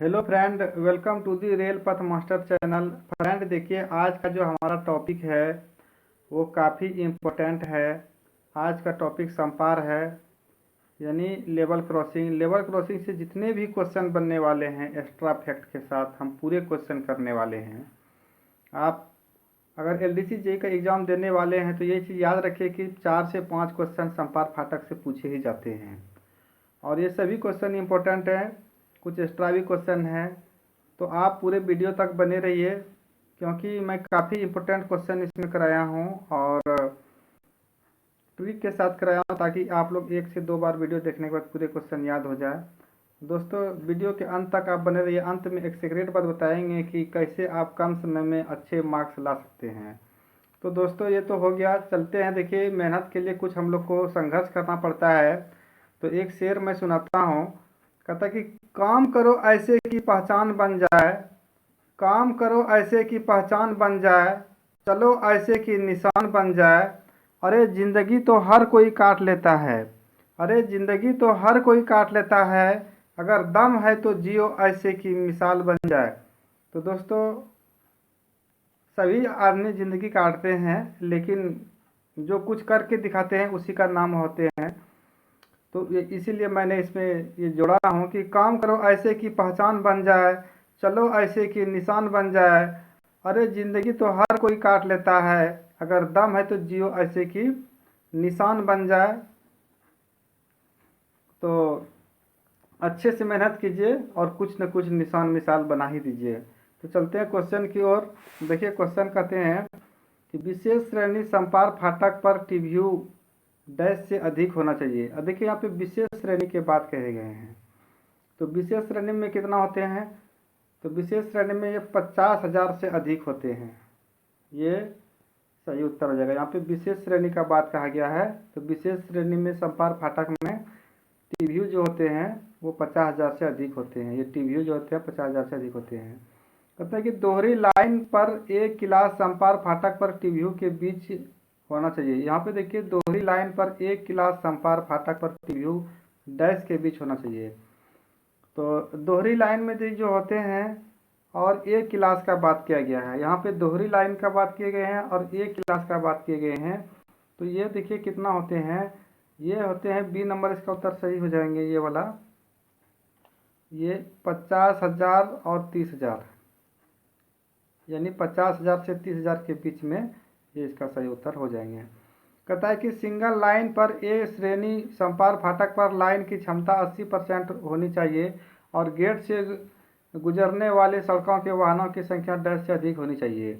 Hello friend, welcome to the rail path master channel. Friend देखिए, आज का जो हमारा टॉपिक है वो काफ़ी इम्पोर्टेंट है। आज का टॉपिक संपार है, यानी लेवल क्रॉसिंग। लेवल क्रॉसिंग से जितने भी क्वेश्चन बनने वाले हैं एक्स्ट्रा फैक्ट के साथ हम पूरे क्वेश्चन करने वाले हैं। आप अगर एलडीसी जेई का एग्ज़ाम देने वाले हैं तो ये चीज़ याद रखिए कि 4 से 5 क्वेश्चन संपार फाटक से पूछे ही जाते हैं और ये सभी क्वेश्चन इंपॉर्टेंट हैं। कुछ एक्स्ट्रा भी क्वेश्चन हैं, तो आप पूरे वीडियो तक बने रहिए क्योंकि मैं काफ़ी इम्पोर्टेंट क्वेश्चन इसमें कराया हूँ और ट्रिक के साथ कराया हूँ ताकि आप लोग 1 से 2 बार वीडियो देखने के बाद पूरे क्वेश्चन याद हो जाए। दोस्तों, वीडियो के अंत तक आप बने रहिए। अंत में एक सीक्रेट बात बताएंगे कि कैसे आप कम समय में अच्छे मार्क्स ला सकते हैं। तो दोस्तों, ये तो हो गया, चलते हैं। देखिए, मेहनत के लिए कुछ हम लोग को संघर्ष करना पड़ता है। तो एक शेर मैं सुनाता हूँ। कहता कि काम करो ऐसे की पहचान बन जाए, काम करो ऐसे की पहचान बन जाए, चलो ऐसे की निशान बन जाए। अरे जिंदगी तो हर कोई काट लेता है, अरे जिंदगी तो हर कोई काट लेता है, अगर दम है तो जियो ऐसे की मिसाल बन जाए। तो दोस्तों, सभी आदमी ज़िंदगी काटते हैं, लेकिन जो कुछ करके दिखाते हैं उसी का नाम होते हैं। तो ये इसीलिए मैंने इसमें ये जोड़ा हूँ कि काम करो ऐसे की पहचान बन जाए, चलो ऐसे की निशान बन जाए। अरे ज़िंदगी तो हर कोई काट लेता है, अगर दम है तो जियो ऐसे की निशान बन जाए। तो अच्छे से मेहनत कीजिए और कुछ न कुछ निशान मिसाल बना ही दीजिए। तो चलते हैं क्वेश्चन की ओर। देखिए, क्वेश्चन कहते हैं कि विशेष श्रेणी संपार फाटक पर टीव्यू डैश से अधिक होना चाहिए। अब देखिए, यहाँ पे विशेष श्रेणी के बात कहे गए हैं। तो विशेष श्रेणी में कितना होते हैं? तो विशेष श्रेणी में ये 50,000 से अधिक होते हैं। ये सही उत्तर हो जाएगा। यहाँ पे विशेष श्रेणी का बात कहा गया है। तो विशेष श्रेणी में संपार फाटक में टीव्यू जो होते हैं वो 50,000 से अधिक होते हैं। ये टीव्यू जो होते हैं 50,000 से अधिक होते हैं। कहते हैं कि दोहरी लाइन पर एक क्लास संपार फाटक पर टीव्यू के बीच होना चाहिए। यहाँ पे देखिए, दोहरी लाइन पर एक क्लास संपार फाटक पर टीव्यू डैश के बीच होना चाहिए। तो दोहरी लाइन में जो होते हैं और एक क्लास का बात किया गया है। यहाँ पे दोहरी लाइन का बात किए गए हैं और एक क्लास का बात किए गए हैं। तो ये देखिए कितना होते हैं, ये होते हैं बी नंबर, इसका उत्तर सही हो जाएंगे ये वाला। ये 50,000 और 30,000, यानी 50,000 से 30,000 के बीच में ये इसका सही उत्तर हो जाएंगे। कहता है कि सिंगल लाइन पर ए श्रेणी संपार फाटक पर लाइन की क्षमता 80% होनी चाहिए और गेट से गुजरने वाले सड़कों के वाहनों की संख्या डैश से अधिक होनी चाहिए।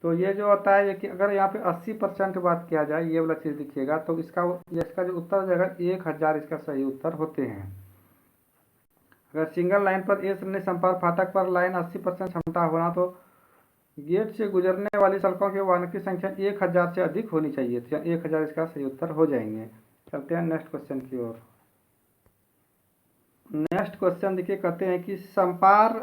तो ये जो होता है कि अगर यहाँ पे 80% बात किया जाए, ये वाला चीज़ दिखिएगा, तो इसका जो उत्तर हो जाएगा 1,000 इसका सही उत्तर होते हैं। अगर सिंगल लाइन पर ए श्रेणी संपार फाटक पर लाइन 80% क्षमता होना, तो गेट से गुजरने वाली सड़कों के वाहनों की संख्या 1,000 से अधिक होनी चाहिए। तो 1,000 इसका सही उत्तर हो जाएंगे। चलते हैं नेक्स्ट क्वेश्चन की ओर। नेक्स्ट क्वेश्चन देखिए, कहते हैं कि संपार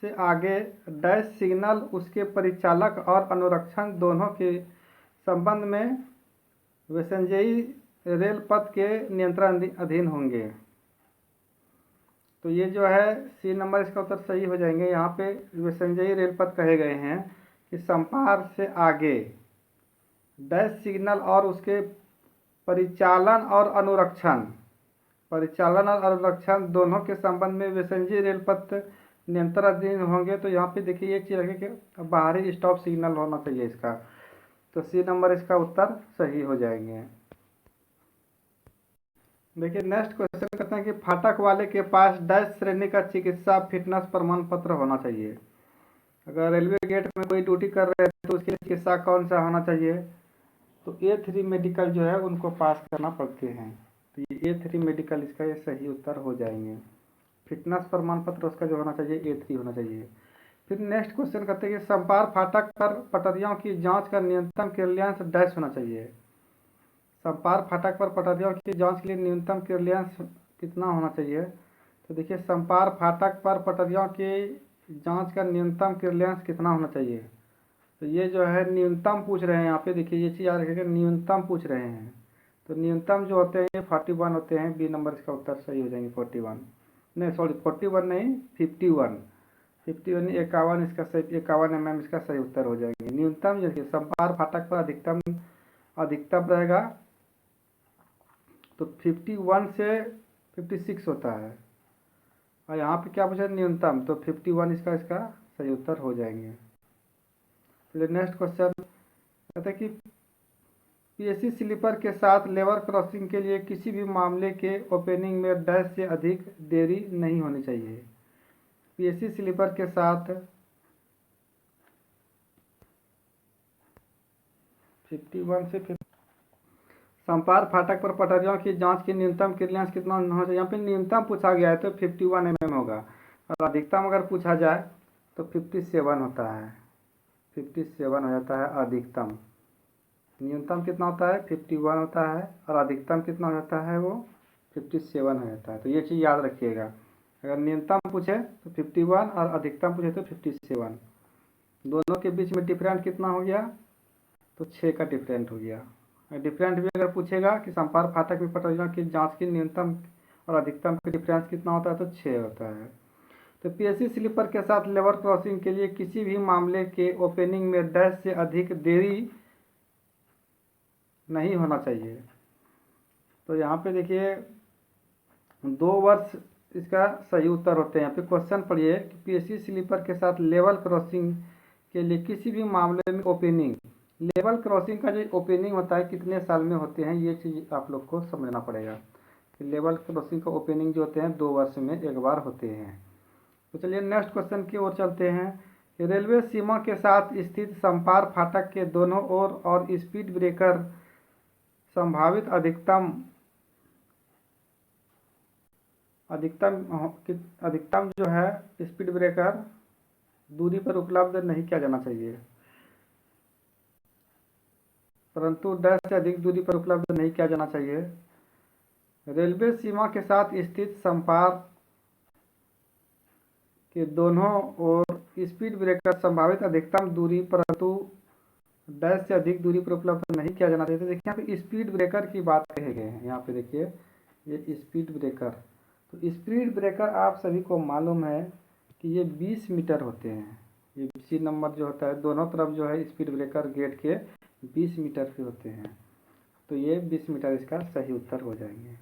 से आगे डैश सिग्नल उसके परिचालक और अनुरक्षण दोनों के संबंध में वैसेंजयी रेल पथ के नियंत्रण अधीन होंगे। तो ये जो है सी नंबर, इसका उत्तर सही हो जाएंगे। यहाँ पे वैसेंजयी रेल पथ कहे गए हैं कि संपार से आगे डैश सिग्नल और उसके परिचालन और अनुरक्षण दोनों के संबंध में वैसेंजयी रेल पथ नियंत्रण अधीन होंगे। तो यहाँ पे देखिए, ये चीज़ रखे कि बाहरी स्टॉप सिग्नल होना चाहिए इसका। तो सी नंबर इसका उत्तर सही हो जाएंगे। देखिए, नेक्स्ट क्वेश्चन कहते हैं कि फाटक वाले के पास डैश श्रेणी का चिकित्सा फिटनेस प्रमाण पत्र होना चाहिए। अगर रेलवे गेट में कोई ड्यूटी कर रहे हैं तो उसके लिए चिकित्सा कौन सा होना चाहिए? तो A3 मेडिकल जो है उनको पास करना पड़ते हैं। तो ये A3 मेडिकल इसका ये सही उत्तर हो जाएंगे। फिटनेस प्रमाण पत्र उसका जो होना चाहिए A3 होना चाहिए। फिर नेक्स्ट क्वेश्चन कहते हैं कि संपार फाटक पर पटरियों की जांच का न्यूनतम क्लियरेंस डैश होना चाहिए। संपार फाटक पर पटरियों की जांच के लिए न्यूनतम क्लियरेंस कितना होना चाहिए? तो देखिए, संपार फाटक पर पटरियों की जांच का न्यूनतम क्लियरेंस कितना होना चाहिए? तो ये जो है न्यूनतम पूछ रहे हैं। यहाँ पे देखिए, ये चीज़ याद रखिएगा, न्यूनतम पूछ रहे हैं। तो न्यूनतम जो होते हैं ये 41 होते हैं। बी नंबर इसका उत्तर सही हो जाएंगे 41। नहीं सॉरी 41 नहीं, 51, 51 51 इसका सही, 51 इसका सही उत्तर हो जाएंगे। न्यूनतम देखिए संपार फाटक पर अधिकतम अधिकतम रहेगा तो 51 से 56 होता है, और यहाँ पे क्या पूछा न्यूनतम, तो 51 इसका इसका सही उत्तर हो जाएंगे। चलिए नेक्स्ट क्वेश्चन कहते हैं कि पीएससी स्लीपर के साथ लेवल क्रॉसिंग के लिए किसी भी मामले के ओपनिंग में डैश से अधिक देरी नहीं होनी चाहिए। पीएससी स्लीपर के साथ 51 से संपार फाटक पर पटरियों की जांच की न्यूनतम क्लियरेंस कितना होना चाहिए। यहाँ पे न्यूनतम पूछा गया है तो 51 mm होगा, और अधिकतम अगर पूछा जाए तो 57 होता है, 57 हो जाता है अधिकतम। न्यूनतम कितना होता है 51 होता है, और अधिकतम कितना हो जाता है वो 57 हो जाता है। तो ये चीज़ याद रखिएगा, अगर न्यूनतम पूछे तो 51 और अधिकतम पूछे तो 57, दोनों के बीच में डिफरेंट कितना हो गया, तो 6 का डिफरेंट हो गया। डिफरेंट भी अगर पूछेगा कि संपार फाटक में पटरियों की जांच की न्यूनतम और अधिकतम का डिफरेंस कितना होता है, तो 6 होता है। तो पीएससी स्लीपर के साथ लेवल क्रॉसिंग के लिए किसी भी मामले के ओपनिंग में डैश से अधिक देरी नहीं होना चाहिए। तो यहाँ पे देखिए 2 वर्ष इसका सही उत्तर होते हैं। यहाँ पे क्वेश्चन पढ़िए कि पीएससी स्लीपर के साथ लेवल क्रॉसिंग के लिए किसी भी मामले में ओपनिंग, लेवल क्रॉसिंग का जो ओपनिंग होता है कितने साल में होते हैं, ये चीज़ आप लोग को समझना पड़ेगा कि लेवल क्रॉसिंग का ओपनिंग जो होते हैं 2 वर्ष में एक बार होते हैं। तो चलिए नेक्स्ट क्वेश्चन की ओर चलते हैं कि रेलवे सीमा के साथ स्थित संपार फाटक के दोनों ओर और स्पीड ब्रेकर संभावित अधिकतम जो है स्पीड ब्रेकर दूरी पर उपलब्ध नहीं किया जाना चाहिए, परंतु डैश से अधिक दूरी पर उपलब्ध नहीं किया जाना चाहिए। रेलवे सीमा के साथ स्थित संपार के दोनों ओर स्पीड ब्रेकर संभावित अधिकतम दूरी परंतु डैश से अधिक दूरी पर उपलब्ध नहीं किया जाना चाहिए। तो देखिए यहाँ पे स्पीड ब्रेकर की बात कहे गए हैं, यहाँ पे देखिए ये स्पीड ब्रेकर, तो स्पीड ब्रेकर आप सभी को मालूम है कि ये 20 मीटर होते हैं। ये सी नंबर जो होता है दोनों तरफ जो है स्पीड ब्रेकर गेट के 20 मीटर के होते हैं, तो ये 20 मीटर इसका सही उत्तर हो जाएंगे।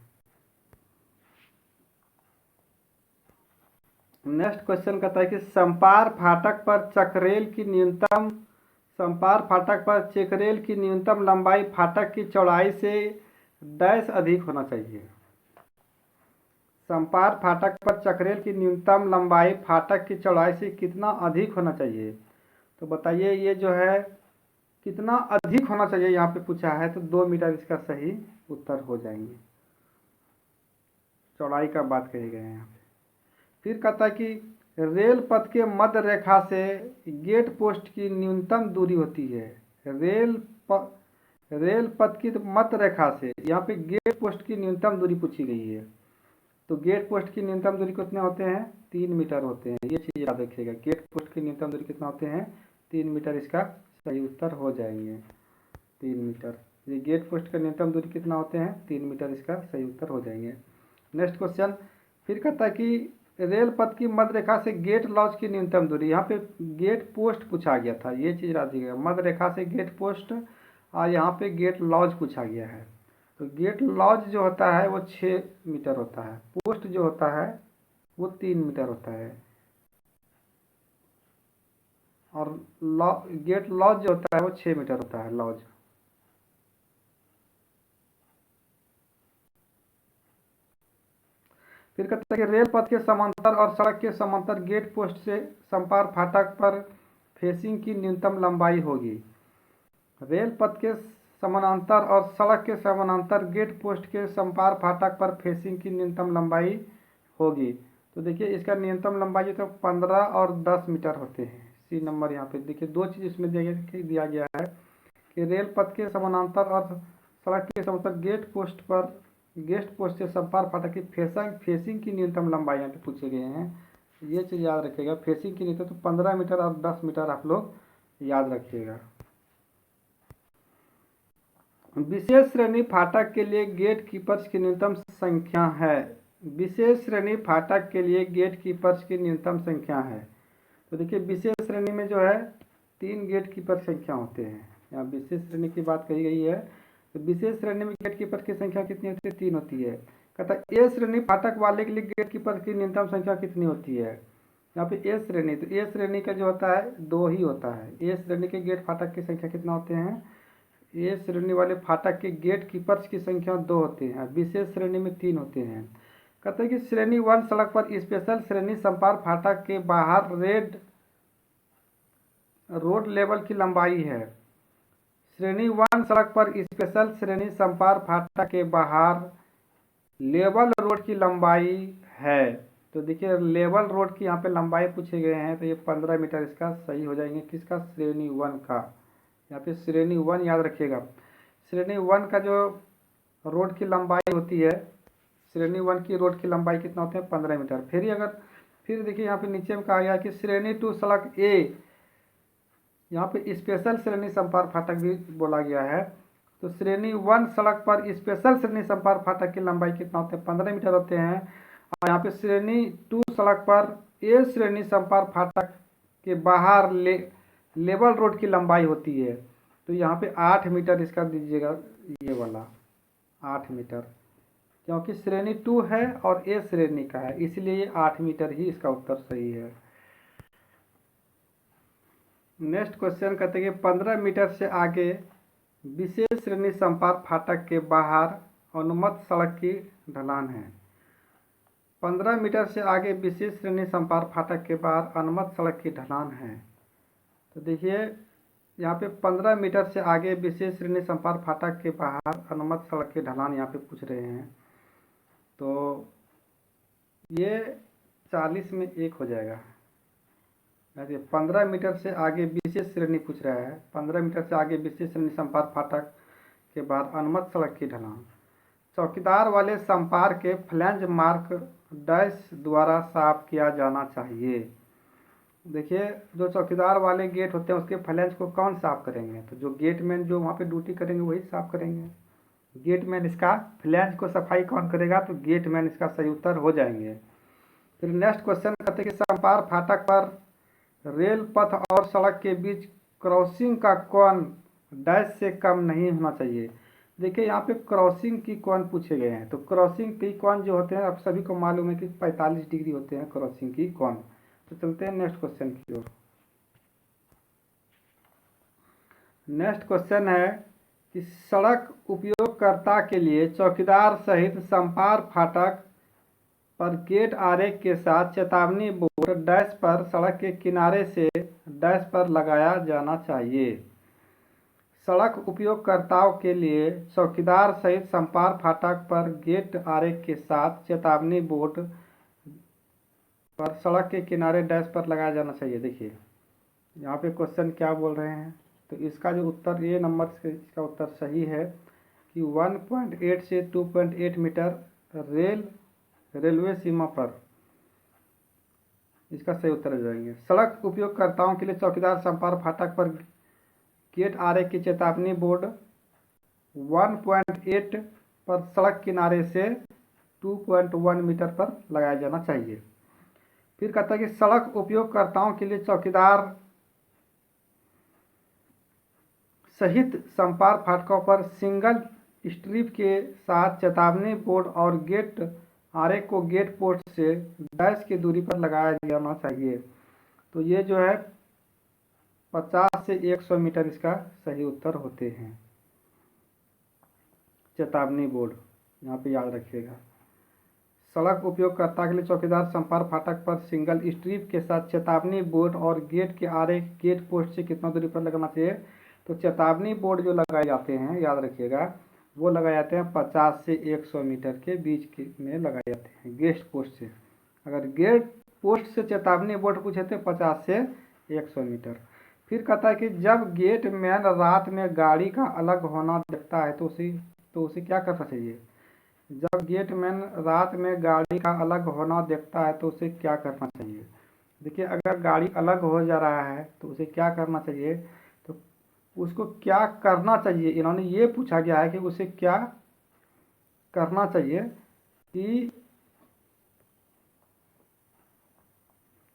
नेक्स्ट क्वेश्चन कहता है कि संपार फाटक पर चेकरेल की न्यूनतम लंबाई फाटक की चौड़ाई से डैश अधिक होना चाहिए। संपार फाटक पर चक्रेल की न्यूनतम लंबाई फाटक की चौड़ाई से कितना अधिक होना चाहिए। तो बताइए ये जो है कितना अधिक होना चाहिए, यहाँ पे पूछा है तो 2 मीटर इसका सही उत्तर हो जाएंगे। चौड़ाई का बात कही गए हैं यहाँ पे। फिर कहता है कि रेल पथ के मध्य रेखा से गेट पोस्ट की न्यूनतम दूरी होती है। रेल पथ की मध्य रेखा से यहाँ पे गेट पोस्ट की न्यूनतम दूरी पूछी गई है, तो गेट पोस्ट की न्यूनतम दूरी कितने होते हैं 3 मीटर होते हैं। ये चीज़ याद रखिएगा, गेट पोस्ट की न्यूनतम दूरी कितना होते हैं 3 मीटर, इसका सही उत्तर हो जाएंगे 3 मीटर। ये गेट पोस्ट का न्यूनतम दूरी कितना होते हैं 3 मीटर, इसका सही उत्तर हो जाएंगे। नेक्स्ट क्वेश्चन फिर कहता है कि रेल पथ की मध्य रेखा से गेट लॉज की न्यूनतम दूरी, यहाँ पे गेट पोस्ट पूछा गया था, ये चीज़ याद रखिएगा, मध्य रेखा से गेट पोस्ट और यहाँ पे गेट लॉज पूछा गया है। तो गेट लॉज जो होता है वो 6 मीटर होता है, पोस्ट जो होता है वो 3 मीटर होता है, और गेट लॉज जो होता है वो 6 मीटर होता है लॉज। फिर कहता है कि रेल पथ के समांतर और सड़क के समांतर गेट पोस्ट से संपार फाटक पर फेसिंग की न्यूनतम लंबाई होगी। रेल पथ के समानांतर और सड़क के समानांतर गेट पोस्ट के संपार फाटक पर फेसिंग की न्यूनतम लंबाई होगी। तो देखिए इसका न्यूनतम लंबाई जो तो 15 और 10 मीटर होते हैं। सी नंबर यहाँ पे देखिए 2 चीज़ इसमें दिया गया है कि रेल पथ के समानांतर और सड़क के समांतर गेट पोस्ट से संपार फाटक की फेसिंग की न्यूनतम लंबाई यहाँ पे पूछे गए हैं। ये चीज़ याद रखिएगा, फेसिंग की न्यूनतम तो 15 मीटर और 10 मीटर आप लोग याद रखिएगा। विशेष श्रेणी फाटक के लिए गेट कीपर्स की न्यूनतम संख्या है विशेष श्रेणी फाटक के लिए गेट कीपर्स की न्यूनतम संख्या है। तो देखिए विशेष श्रेणी में जो है 3 गेट कीपर संख्या होते हैं। यहाँ विशेष श्रेणी की बात कही गई है, तो विशेष श्रेणी में गेट कीपर की संख्या कितनी होती है? 3 होती है। कहता है ए श्रेणी फाटक वाले के लिए गेट कीपर की न्यूनतम संख्या कितनी होती है? यहाँ पे ए श्रेणी, तो ए श्रेणी का जो होता है 2 ही होता है। ए श्रेणी के गेट फाटक की संख्या कितना होते हैं? ए श्रेणी वाले फाटक के गेट कीपर्स की संख्या 2 होते हैं, विशेष श्रेणी में 3 होते हैं। कहते हैं कि श्रेणी 1 सड़क पर स्पेशल श्रेणी संपार फाटक के बाहर रेड रोड लेवल की लंबाई है। श्रेणी 1 सड़क पर स्पेशल श्रेणी संपार फाटक के बाहर लेवल रोड की लंबाई है। तो देखिए लेवल रोड की यहाँ पे लंबाई पूछे गए हैं, तो ये 15 मीटर इसका सही हो जाएंगे। किसका? श्रेणी 1 का। यहाँ पे श्रेणी 1 याद रखिएगा। श्रेणी 1 का जो रोड की लंबाई होती है, श्रेणी 1 की रोड की लंबाई कितना होती है? 15 मीटर। फिर देखिए यहाँ पे नीचे में कहा गया कि श्रेणी 2 सड़क ए, यहाँ पे स्पेशल श्रेणी संपार फाटक भी बोला गया है। तो श्रेणी 1 सड़क पर स्पेशल श्रेणी संपार फाटक की लंबाई कितना होते हैं? 15 मीटर होते हैं। और यहाँ पे श्रेणी 2 सड़क पर ए श्रेणी संपार फाटक के बाहर लेवल रोड की लंबाई होती है। तो यहाँ पे 8 मीटर इसका दीजिएगा, ये वाला 8 मीटर, क्योंकि श्रेणी 2 है और ए श्रेणी का है, इसलिए ये 8 मीटर ही इसका उत्तर सही है। नेक्स्ट क्वेश्चन कहते हैं कि 15 मीटर से आगे विशेष श्रेणी संपार फाटक के बाहर अनुमत सड़क की ढलान है। 15 मीटर से आगे विशेष श्रेणी संपार फाटक के बाहर अनुमत सड़क की ढलान है। तो देखिए यहाँ पे 15 मीटर से आगे विशेष श्रेणी संपार फाटक के बाहर अनुमत सड़क की ढलान यहाँ पे पूछ रहे हैं। तो ये 40 में 1 हो जाएगा। 15 मीटर से आगे विशेष श्रेणी पूछ रहा है, 15 मीटर से आगे विशेष श्रेणी संपार फाटक के बाद अनुमत सड़क की ढलान। चौकीदार वाले संपार के फ्लैंज मार्क डैश द्वारा साफ किया जाना चाहिए। देखिए जो चौकीदार वाले गेट होते हैं उसके फ्लैंज को कौन साफ करेंगे? तो जो गेटमैन जो वहाँ पे ड्यूटी करेंगे वही साफ करेंगे। गेटमैन इसका फ्लैंज को सफाई कौन करेगा? तो गेटमैन इसका सही उत्तर हो जाएंगे। फिर नेक्स्ट क्वेश्चन कहते हैं कि संपार फाटक पर रेल पथ और सड़क के बीच क्रॉसिंग का कोण डैश से कम नहीं होना चाहिए। देखिए यहाँ पे क्रॉसिंग की कोण पूछे गए हैं। तो क्रॉसिंग की कोण जो होते हैं आप सभी को मालूम है कि 45 डिग्री होते हैं क्रॉसिंग की कोण। तो चलते हैं नेक्स्ट क्वेश्चन की ओर। नेक्स्ट क्वेश्चन है कि सड़क उपयोगकर्ता के लिए चौकीदार सहित संपार फाटक पर गेट आरेख के साथ चेतावनी बोर्ड डैश पर सड़क के किनारे से डैश पर लगाया जाना चाहिए। सड़क उपयोगकर्ताओं के लिए चौकीदार सहित संपार फाटक पर गेट आरेख के साथ चेतावनी बोर्ड पर सड़क के किनारे डैश पर लगाया जाना चाहिए। देखिए यहाँ पे क्वेश्चन क्या बोल रहे हैं, तो इसका जो उत्तर ए नंबर इसका उत्तर सही है कि 1.8 से 2.8 मीटर रेलवे सीमा पर, इसका सही उत्तर हो जाएंगे। सड़क उपयोगकर्ताओं के लिए चौकीदार संपार फाटक पर गेट आरेख की चेतावनी बोर्ड 1.8 पर सड़क किनारे से 2.1 मीटर पर लगाया जाना चाहिए। फिर कहता है कि सड़क उपयोगकर्ताओं के लिए चौकीदार सहित संपार फाटकों पर सिंगल स्ट्रिप के साथ चेतावनी बोर्ड और गेट आरेख को गेट पोस्ट से डैश की दूरी पर लगाया जाना चाहिए। तो ये जो है 50 से 100 मीटर इसका सही उत्तर होते हैं। चेतावनी बोर्ड यहाँ पे याद रखिएगा। सड़क उपयोगकर्ता के लिए चौकीदार संपार फाटक पर सिंगल स्ट्रिप के साथ चेतावनी बोर्ड और गेट के आरेख गेट पोस्ट से कितना दूरी पर लगाना चाहिए? तो चेतावनी बोर्ड जो लगाए जाते हैं याद रखिएगा, वो लगाए जाते हैं 50 से 100 मीटर के बीच के में लगाए जाते हैं गेट पोस्ट से। अगर गेट पोस्ट से चेतावनी बोर्ड पूछे तो 50 से 100 मीटर। फिर कहता है कि जब गेट मैन रात में गाड़ी का अलग होना देखता है तो उसे क्या करना चाहिए? जब गेट मैन रात में गाड़ी का अलग होना देखता है तो उसे क्या करना चाहिए? देखिए अगर गाड़ी अलग हो जा रहा है तो उसे क्या करना चाहिए? तो उसको क्या करना चाहिए, इन्होंने ये पूछा गया है कि उसे क्या करना चाहिए कि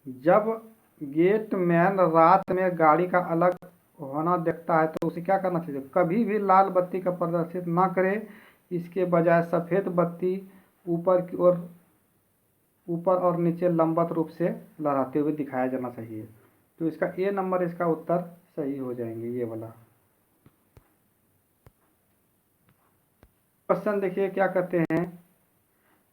जब गेटमैन रात में गाड़ी का अलग होना देखता है तो उसे क्या करना चाहिए? कभी भी लाल बत्ती का प्रदर्शित ना करे, इसके बजाय सफ़ेद बत्ती ऊपर की ओर ऊपर और नीचे लंबवत रूप से लहराते हुए दिखाया जाना चाहिए। तो इसका ए नंबर इसका उत्तर सही हो जाएंगे, ये वाला। क्वेश्चन देखिए क्या कहते हैं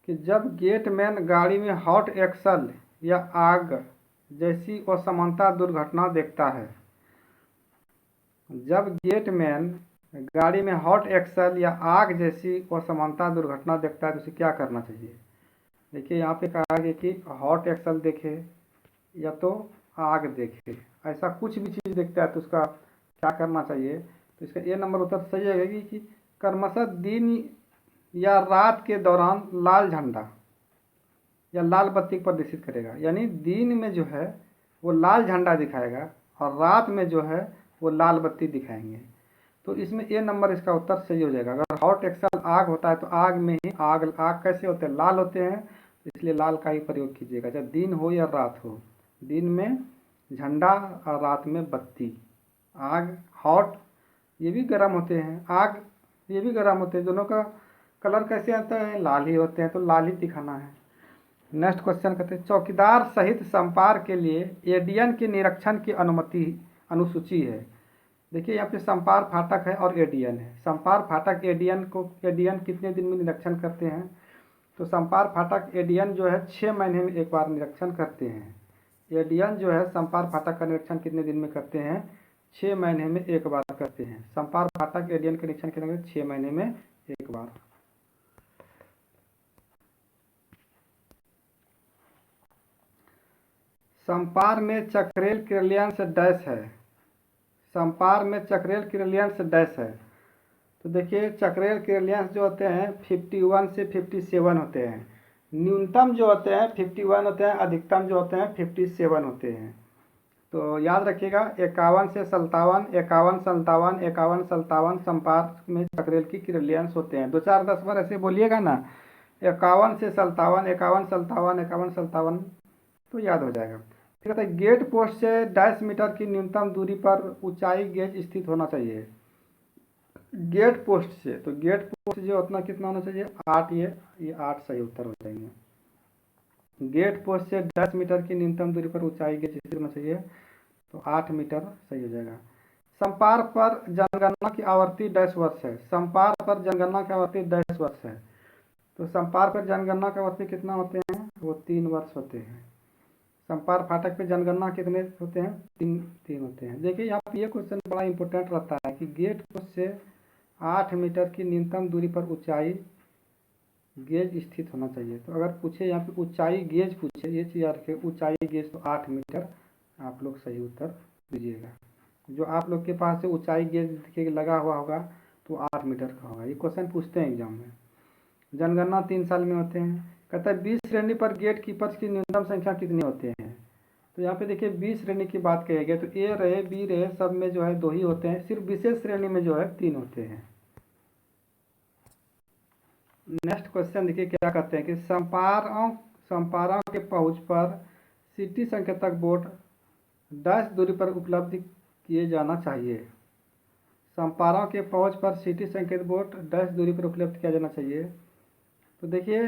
कि जब गेटमैन गाड़ी में हॉट एक्सल या आग जैसी असमानता दुर्घटना देखता है, जब गेटमैन गाड़ी में हॉट एक्सल या आग जैसी असमानता दुर्घटना देखता है तो उसे क्या करना चाहिए? देखिए यहाँ पे कहा गया कि हॉट एक्सल देखे या तो आग देखे, ऐसा कुछ भी चीज़ देखता है तो उसका क्या करना चाहिए? तो इसका ए नंबर उत्तर सही है कि क्रमशः दिन या रात के दौरान लाल झंडा या लाल बत्ती प्रदर्शित करेगा, यानी दिन में जो है वो लाल झंडा दिखाएगा और रात में जो है वो लाल बत्ती दिखाएंगे। तो इसमें ए नंबर इसका उत्तर सही हो जाएगा। अगर हॉट एक्सल आग होता है तो आग में ही आग कैसे होते हैं? लाल होते हैं, इसलिए लाल का ही प्रयोग कीजिएगा, चाहे दिन हो या रात हो। दिन में झंडा और रात में बत्ती। आग हॉट ये भी गर्म होते हैं, आग ये भी गर्म होते हैं, दोनों का कलर कैसे आता है? लाल ही होते हैं, तो लाल ही दिखाना है। नेक्स्ट क्वेश्चन कहते हैं चौकीदार सहित संपार के लिए एडीएन के निरीक्षण की अनुमति अनुसूची है। देखिए यहाँ पे संपार फाटक है और एडीएन है। संपार फाटक एडीएन कितने दिन में निरीक्षण करते हैं? तो संपार फाटक एडीएन जो है 6 महीने में एक बार निरीक्षण करते हैं। एडीएन जो है संपार फाटक का निरीक्षण कितने दिन में करते हैं? 6 महीने में एक बार करते हैं। संपार फाटक एडीएन का निरीक्षण कितने 6 महीने में एक बार। संपार में चक्रेल क्रिलियंस डैश है। संपार में चक्रेल क्रिलियंस डैश है। तो देखिए चक्रेल क्रिलियंस जो होते हैं 51 से 57 होते हैं। न्यूनतम जो होते हैं 51 होते हैं, अधिकतम जो होते हैं 57 होते हैं। तो याद रखिएगा 51 से 57, 51 57, 51 57 संपार में चक्रेल की क्रिलियंस होते हैं। 2 4 10 बार ऐसे बोलिएगा ना, 51 से 57, 51 57, 51 57, तो याद हो जाएगा। ठीक है, गेट पोस्ट से 2.5 मीटर की न्यूनतम दूरी पर ऊंचाई गेज स्थित होना चाहिए। गेट पोस्ट से, तो गेट पोस्ट जो उतना कितना होना चाहिए? 8। ये 8 सही उत्तर हो जाएंगे। गेट पोस्ट से 10 मीटर की न्यूनतम दूरी पर ऊंचाई गेज स्थित होना चाहिए, तो 8 मीटर सही हो जाएगा। संपार पर जनगणना की आवर्ती 10 वर्ष है। संपार पर जनगणना की आवर्ती 10 वर्ष है। तो संपार पर जनगणना की आवर्ती कितना होते हैं? वो 3 वर्ष होते हैं। संपार फाटक पे जनगणना कितने होते हैं? 3 होते हैं। देखिए यहाँ पे ये क्वेश्चन बड़ा इंपॉर्टेंट रहता है कि गेट पोस्ट से 8 मीटर की न्यूनतम दूरी पर ऊंचाई गेज स्थित होना चाहिए। तो अगर पूछे यहाँ पे ऊंचाई गेज पूछे, ये चीज़ याद रखें, ऊंचाई गेज तो 8 मीटर आप लोग सही उत्तर दीजिएगा। जो आप लोग के पास से ऊंचाई गेज देखिए लगा हुआ होगा तो 8 मीटर का होगा। ये क्वेश्चन पूछते हैं एग्जाम में। जनगणना 3 साल में होते हैं। कहता है 20 श्रेणी पर गेट कीपर्स की न्यूनतम संख्या कितनी होते हैं? तो यहाँ पे देखिए 20 श्रेणी की बात कही गई, तो ए रहे बी रहे सब में जो है 2 ही होते हैं, सिर्फ विशेष श्रेणी में जो है 3 होते हैं। नेक्स्ट क्वेश्चन देखिए क्या कहते हैं कि संपारों के पहुंच पर सिटी संकेतक बोर्ड डैश दूरी पर उपलब्ध किए जाना चाहिए। संपारों के पहुंच पर सिटी संकेत बोर्ड डैश दूरी पर उपलब्ध किया जाना चाहिए। तो देखिए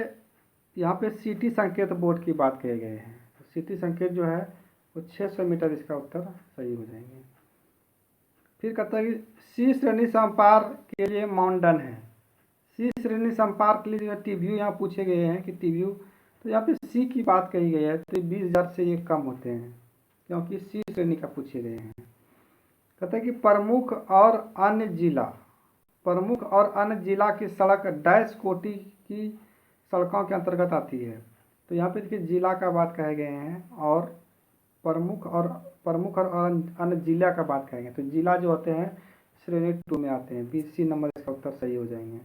यहाँ पे सिटी संकेत बोर्ड की बात किए गए हैं। तो सिटी संकेत जो है वो 600 मीटर, इसका उत्तर सही हो जाएंगे। फिर कहता है कि सी श्रेणी संपार के लिए मानदंड है। सी श्रेणी संपार के लिए जो टीव्यू यहाँ पूछे गए हैं कि टीव्यू, तो यहाँ पे सी की बात कही गई है, तो 20,000 से ये कम होते हैं क्योंकि सी श्रेणी का पूछे गए हैं। कहते हैं कि प्रमुख और अन्य जिला की सड़क डैश कोटि की सड़कों के अंतर्गत आती है। तो यहाँ पे देखिए जिला का बात कहे गए हैं और प्रमुख और अन्य जिला का बात कहेंगे, तो जिला जो होते हैं श्रेणी 2 में आते हैं। 20 नंबर इसका उत्तर सही हो जाएंगे।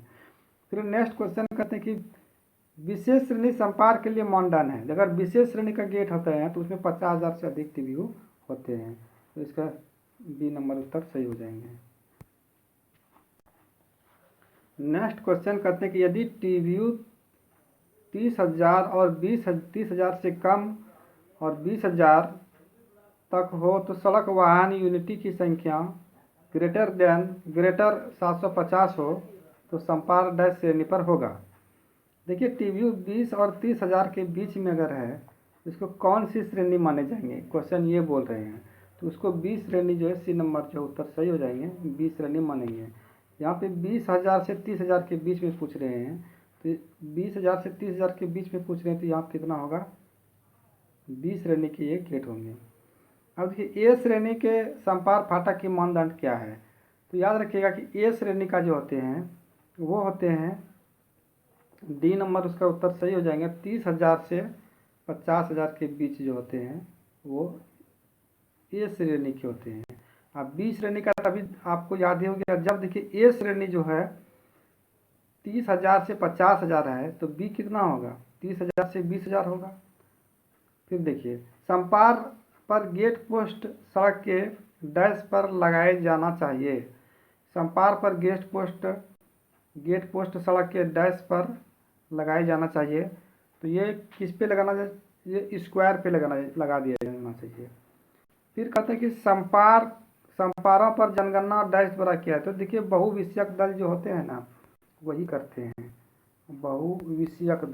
फिर नेक्स्ट क्वेश्चन कहते हैं कि विशेष श्रेणी संपार के लिए मानदंड है। अगर विशेष श्रेणी का गेट होता है तो उसमें 50,000 से अधिक टीव्यू होते हैं, तो इसका बी नंबर उत्तर सही हो जाएंगे। नेक्स्ट क्वेश्चन कहते हैं कि यदि टीव्यू 30,000 और 30,000 से कम और 20,000 तक हो तो सड़क वाहन यूनिटी की संख्या ग्रेटर 750 हो तो संपार डैश श्रेणी पर होगा। देखिए टीव्यू 20 और 30,000 के बीच में अगर है तो इसको कौन सी श्रेणी माने जाएंगे, क्वेश्चन ये बोल रहे हैं। तो उसको 20 श्रेणी जो है, सी नंबर जो उत्तर सही हो जाएंगे, 20 श्रेणी मानेंगे। यहाँ पे 20,000 से 30,000 के बीच में पूछ रहे हैं, तो 20,000 से 30,000 के बीच में पूछ रहे हैं तो यहाँ कितना होगा, 20 श्रेणी के ये गेट होंगे। अब देखिए ए श्रेणी के संपार फाटक की मानदंड क्या है, तो याद रखिएगा कि ए श्रेणी का जो होते हैं वो होते हैं, डी नंबर उसका उत्तर सही हो जाएंगे, 30,000 से 50,000 के बीच जो होते हैं वो ए श्रेणी के होते हैं। अब बी श्रेणी का तभी आपको याद ही हो गया, जब देखिए ए श्रेणी जो है 30,000 से 50,000 है तो बी कितना होगा, 30,000 से 20,000 होगा। फिर देखिए संपार पर गेट पोस्ट सड़क के डैश पर लगाए जाना चाहिए। संपार पर गेट पोस्ट सड़क के डैश पर लगाए जाना चाहिए, तो ये किस पे लगाना चाहिए, ये स्क्वायर पे लगा दिया जाना चाहिए। फिर कहते हैं कि संपारों पर जनगणना डैश द्वारा किया है, तो देखिए बहुविषयक दल जो होते हैं ना वही करते हैं, बहुविषयक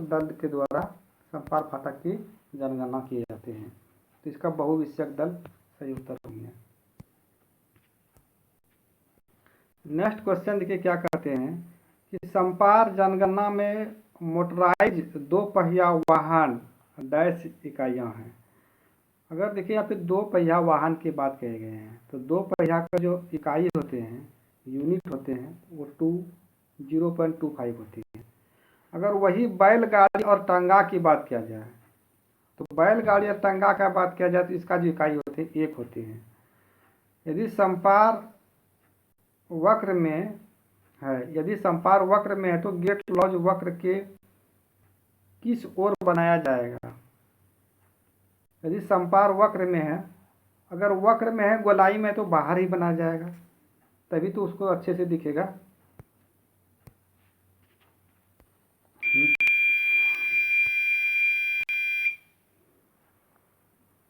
दल के द्वारा संपार फाटक की जनगणना किए जाते हैं, तो इसका बहुविषयक दल सही उत्तर होंगे। नेक्स्ट क्वेश्चन देखिए क्या कहते हैं कि संपार जनगणना में मोटराइज 2 पहिया वाहन डैश इकाइयाँ हैं। अगर देखिए यहाँ पे 2 पहिया वाहन की बात कहे गए हैं, तो 2 पहिया का जो इकाई होते हैं, यूनिट होते हैं, वो 0.25 होती है। अगर वही बैलगाड़ी और टंगा की बात किया जाए, तो बैलगाड़ी और टंगा का बात किया जाए तो इसका जो इकाई होते हैं 1 होती है। यदि संपार वक्र में है तो गेट लॉज वक्र के किस ओर बनाया जाएगा। यदि संपार वक्र में है, अगर वक्र में है गोलाई में तो बाहर ही बनाया जाएगा, तभी तो उसको अच्छे से दिखेगा।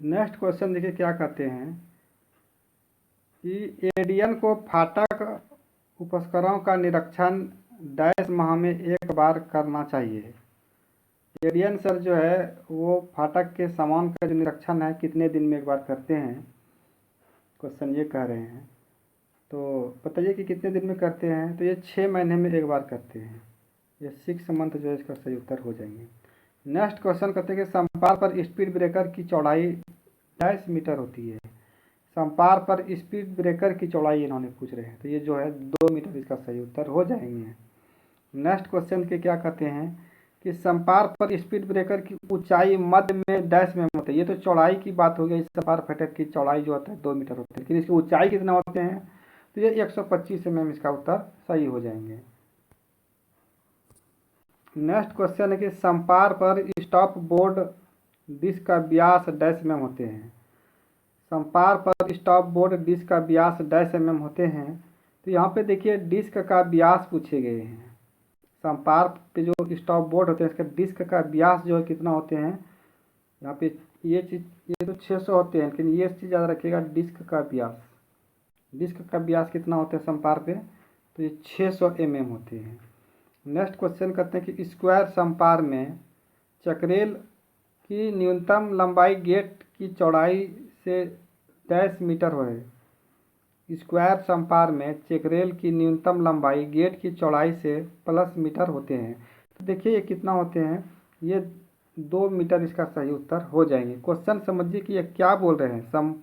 नेक्स्ट क्वेश्चन देखिए क्या कहते हैं कि एडीएन को फाटक उपस्करों का निरीक्षण डैश माह में 1 बार करना चाहिए। एडीएन सर जो है वो फाटक के सामान का जो निरीक्षण है कितने दिन में 1 बार करते हैं, क्वेश्चन ये कह रहे हैं। तो बताइए कि कितने दिन में करते हैं, तो ये 6 महीने में 1 बार करते हैं, ये 6 मंथ जो है इसका सही उत्तर हो जाएंगे। नेक्स्ट क्वेश्चन कहते हैं कि संपार पर स्पीड ब्रेकर की चौड़ाई डैश मीटर होती है। संपार पर स्पीड ब्रेकर की चौड़ाई इन्होंने पूछ रहे हैं, तो ये जो है 2 मीटर इसका सही उत्तर हो जाएंगे। नेक्स्ट क्वेश्चन के क्या कहते हैं कि संपार पर स्पीड ब्रेकर की ऊंचाई मध्य में डैश में होती है। ये तो चौड़ाई की बात हो गई, संपार फाटक की चौड़ाई जो होता है 2 मीटर होती है, लेकिन इसकी ऊंचाई कितना होते हैं, तो ये 125 mm इसका उत्तर सही हो जाएंगे। नेक्स्ट क्वेश्चन है कि संपार पर स्टॉप बोर्ड डिस्क का व्यास डैश में होते हैं। संपार पर स्टॉप बोर्ड डिस्क का व्यास डैश mm होते हैं, तो यहाँ पे देखिए डिस्क का व्यास पूछे गए हैं। संपार पे जो स्टॉप बोर्ड होते हैं इसका डिस्क का व्यास जो है कितना होते हैं, यहाँ पे ये तो 600 होते हैं, लेकिन ये चीज़ याद रखिएगा, डिस्क का व्यास कितना होता है संपार पे, तो ये 600 mm होते हैं। नेक्स्ट क्वेश्चन करते हैं कि स्क्वायर संपार में चक्रेल की न्यूनतम लंबाई गेट की चौड़ाई से डैश मीटर है। स्क्वायर संपार में चक्रेल की न्यूनतम लंबाई गेट की चौड़ाई से प्लस मीटर होते हैं, तो देखिए ये कितना होते हैं, ये 2 मीटर इसका सही उत्तर हो जाएंगे। क्वेश्चन समझिए कि ये क्या बोल रहे हैं,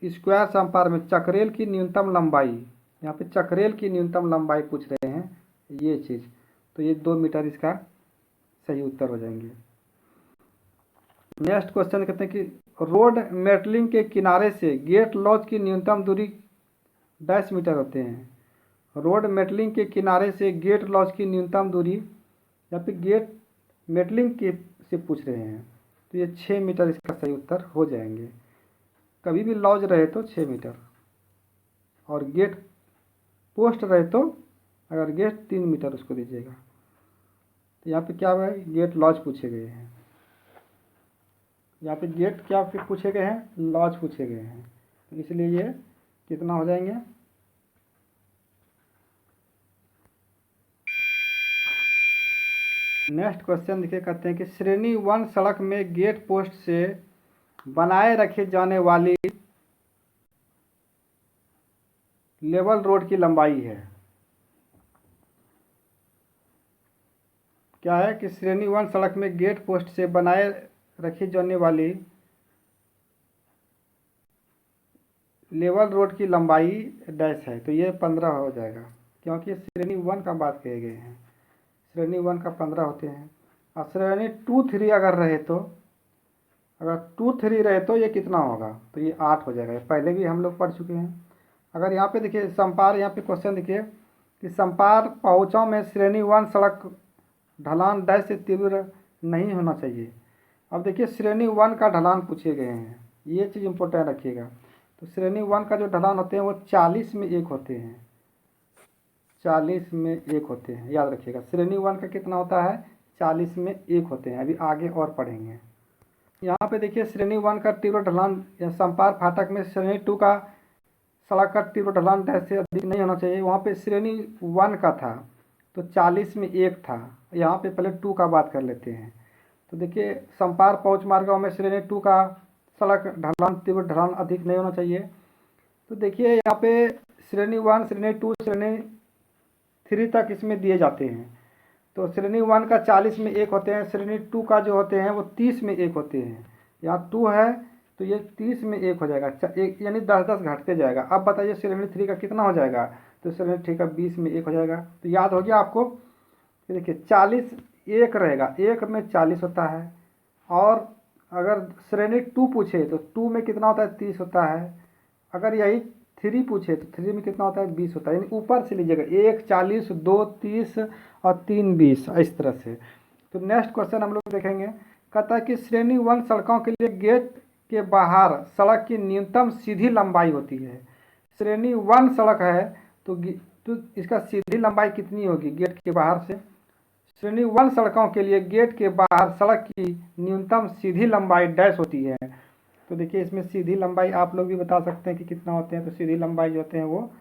स्क्वायर संपार में चक्रेल की न्यूनतम लंबाई, यहाँ पे चक्रेल की न्यूनतम लंबाई पूछ रहे हैं ये चीज़, तो ये 2 मीटर इसका सही उत्तर हो जाएंगे। नेक्स्ट क्वेश्चन कहते हैं कि रोड मेटलिंग के किनारे से गेट लॉज की न्यूनतम दूरी डैश मीटर होते हैं। रोड मेटलिंग के किनारे से गेट लॉज की न्यूनतम दूरी, यहाँ पे गेट मेटलिंग के से पूछ रहे हैं, तो ये 6 मीटर इसका सही उत्तर हो जाएंगे। कभी भी लॉज रहे तो 6 मीटर, और गेट पोस्ट रहे तो अगर गेट 3 मीटर उसको दीजिएगा। तो यहाँ पे क्या हुआ है, गेट लॉज पूछे गए हैं। यहाँ पे गेट क्या पूछे गए हैं, लॉज पूछे गए हैं, तो इसलिए ये कितना हो जाएंगे। नेक्स्ट क्वेश्चन देखिए, कहते हैं कि श्रेणी 1 सड़क में गेट पोस्ट से बनाए रखी जाने वाली लेवल रोड की लंबाई है। क्या है कि श्रेणी 1 सड़क में गेट पोस्ट से बनाए रखी जाने वाली लेवल रोड की लंबाई डैश है, तो ये 15 हो जाएगा, क्योंकि श्रेणी 1 का बात किए गए हैं। श्रेणी 1 का 15 होते हैं, और श्रेणी 2 3 अगर रहे तो, अगर 2 3 रहे तो ये कितना होगा, तो ये 8 हो जाएगा। पहले भी हम लोग पढ़ चुके हैं। अगर यहाँ पे देखिए संपार, यहाँ पे क्वेश्चन देखिए कि संपार पहुँचाव में श्रेणी 1 सड़क ढलान डैश से तीव्र नहीं होना चाहिए। अब देखिए श्रेणी 1 का ढलान पूछे गए हैं, ये चीज़ इंपॉर्टेंट रखिएगा। तो श्रेणी 1 का जो ढलान होते हैं वो 40 में 1 होते हैं, 40 में 1 होते हैं, याद रखिएगा। श्रेणी 1 का कितना होता है, 40 में 1 होते हैं। अभी आगे और पढ़ेंगे। यहाँ पे देखिए श्रेणी 1 का तीव्र ढलान या संपार फाटक में श्रेणी 2 का सड़क का तीव्र ढलान डैश से अधिक नहीं होना चाहिए। वहाँ पे श्रेणी 1 का था तो 40 में 1 था। यहाँ पे पहले 2 का बात कर लेते हैं। तो देखिए संपार पहुँच मार्गों में श्रेणी 2 का सड़क ढलान तीव्र ढलान अधिक नहीं होना चाहिए। तो देखिए यहाँ पे श्रेणी 1 श्रेणी 2 श्रेणी 3 तक इसमें दिए जाते हैं। तो श्रेणी 1 का 40 में 1 होते हैं, श्रेणी 2 का जो होते हैं वो 30 में 1 होते हैं। यहाँ 2 है तो ये 30 में 1 हो जाएगा, एक यानी 10 घटते जाएगा। अब बताइए श्रेणी 3 का कितना हो जाएगा, तो श्रेणी 3 का 20 में 1 हो जाएगा। तो याद हो गया आपको। देखिए 40 1 रहेगा, 1 में 40 होता है। और अगर श्रेणी 2 पूछे तो 2 में कितना होता है, 30 होता है। अगर यही 3 पूछे तो 3 में कितना होता है, 20 होता है। यानी ऊपर से लीजिएगा, 1 40 2 30 और 3 20, इस तरह से। तो नेक्स्ट क्वेश्चन हम लोग देखेंगे। कहता है कि श्रेणी 1 सड़कों के लिए गेट के बाहर सड़क की न्यूनतम सीधी लंबाई होती है। श्रेणी 1 सड़क है तो इसका सीधी लंबाई कितनी होगी गेट के बाहर से। श्रेणी 1 सड़कों के लिए गेट के बाहर सड़क की न्यूनतम सीधी लंबाई डैश होती है। तो देखिए इसमें सीधी लंबाई आप लोग भी बता सकते हैं कि कितना होते हैं। तो सीधी लंबाई जो होते हैं वो